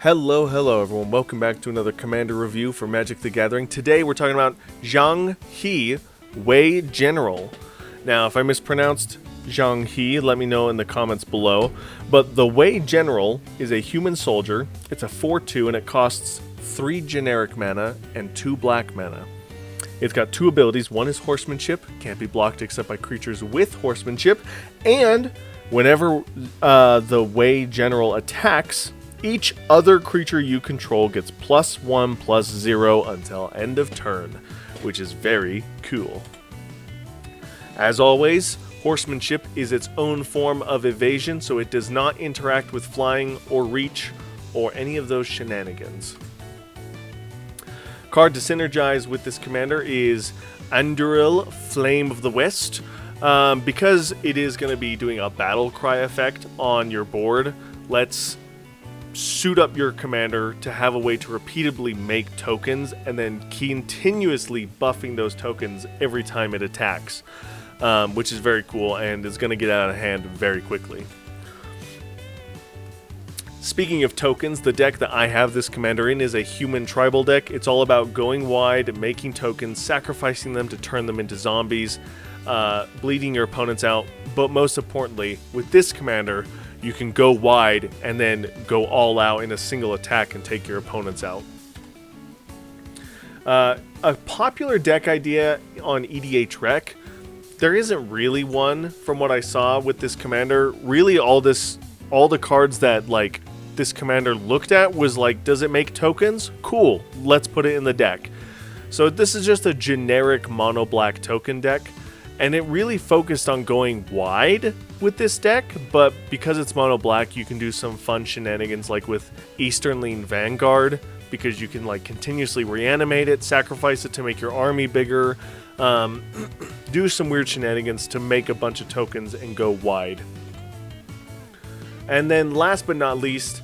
Hello everyone, welcome back to another Commander review for Magic the Gathering. Today we're talking about Zhang Wei General. Now if I mispronounced Zhang He, let me know in the comments below. But the Wei General is a human soldier, it's a 4/2 and it costs 3 generic mana and 2 black mana. It's got 2 abilities, one is Horsemanship, can't be blocked except by creatures with Horsemanship, and whenever the Wei General attacks, each other creature you control gets +1/+0 until end of turn, which is very cool. As always, Horsemanship is its own form of evasion, so it does not interact with flying or reach or any of those shenanigans. Card to synergize with this commander is Anduril, Flame of the West. Because it is going to be doing a battle cry effect on your board, let's suit up your commander to have a way to repeatedly make tokens and then continuously buffing those tokens every time it attacks, which is very cool and is going to get out of hand very quickly. Speaking of tokens, the deck that I have this commander in is a human tribal deck. It's all about going wide, making tokens, sacrificing them to turn them into zombies, bleeding your opponents out, but most importantly, with this commander, you can go wide and then go all out in a single attack and take your opponents out. A popular deck idea on EDH Rec, there isn't really one from what I saw with this commander. Really all the cards that like this commander looked at was like, does it make tokens? Cool, let's put it in the deck. So this is just a generic mono black token deck. And it really focused on going wide with this deck, but because it's mono black, you can do some fun shenanigans like with Eastern Lean Vanguard, because you can like continuously reanimate it, sacrifice it to make your army bigger, do some weird shenanigans to make a bunch of tokens and go wide. And then last but not least,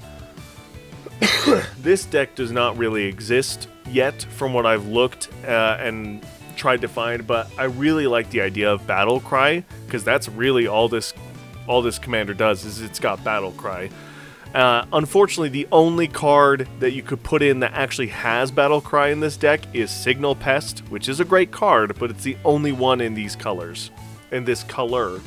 this deck does not really exist yet from what I've looked and tried to find, but I really like the idea of Battle Cry, because that's really all this commander does is it's got Battle Cry. Unfortunately, the only card that you could put in that actually has Battle Cry in this deck is Signal Pest, which is a great card, but it's the only one in these colors, in this color.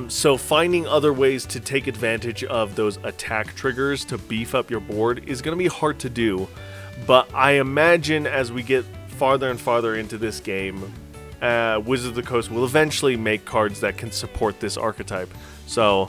So finding other ways to take advantage of those attack triggers to beef up your board is going to be hard to do, but I imagine as we get farther and farther into this game, Wizards of the Coast will eventually make cards that can support this archetype. So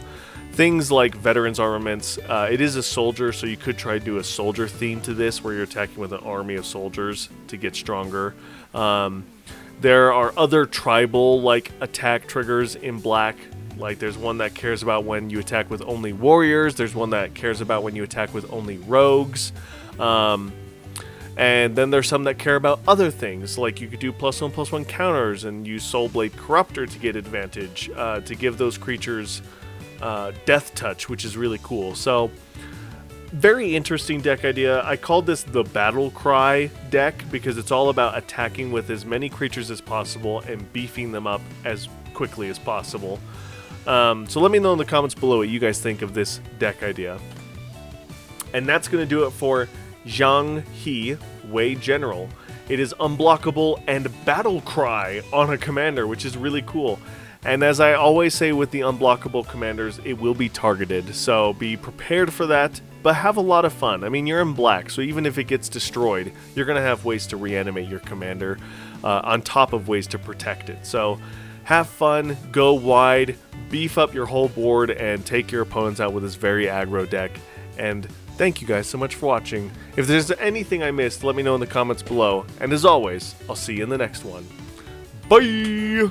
things like Veterans Armaments, it is a soldier, so you could try to do a soldier theme to this where you're attacking with an army of soldiers to get stronger. There are other tribal like attack triggers in black. Like there's one that cares about when you attack with only warriors, there's one that cares about when you attack with only rogues. And then there's some that care about other things, like you could do +1/+1 counters and use Soulblade Corruptor to get advantage, to give those creatures Death Touch, which is really cool. So, very interesting deck idea. I called this the Battle Cry deck because it's all about attacking with as many creatures as possible and beefing them up as quickly as possible. So let me know in the comments below what you guys think of this deck idea. And that's going to do it for Zhang Wei General. It is unblockable and Battle Cry on a commander, which is really cool. And as I always say with the unblockable commanders, it will be targeted, so be prepared for that, but have a lot of fun. I mean, you're in black, so even if it gets destroyed, you're going to have ways to reanimate your commander on top of ways to protect it. So have fun, go wide, beef up your whole board, and take your opponents out with this very aggro deck. And thank you guys so much for watching. If there's anything I missed, let me know in the comments below. And as always, I'll see you in the next one. Bye!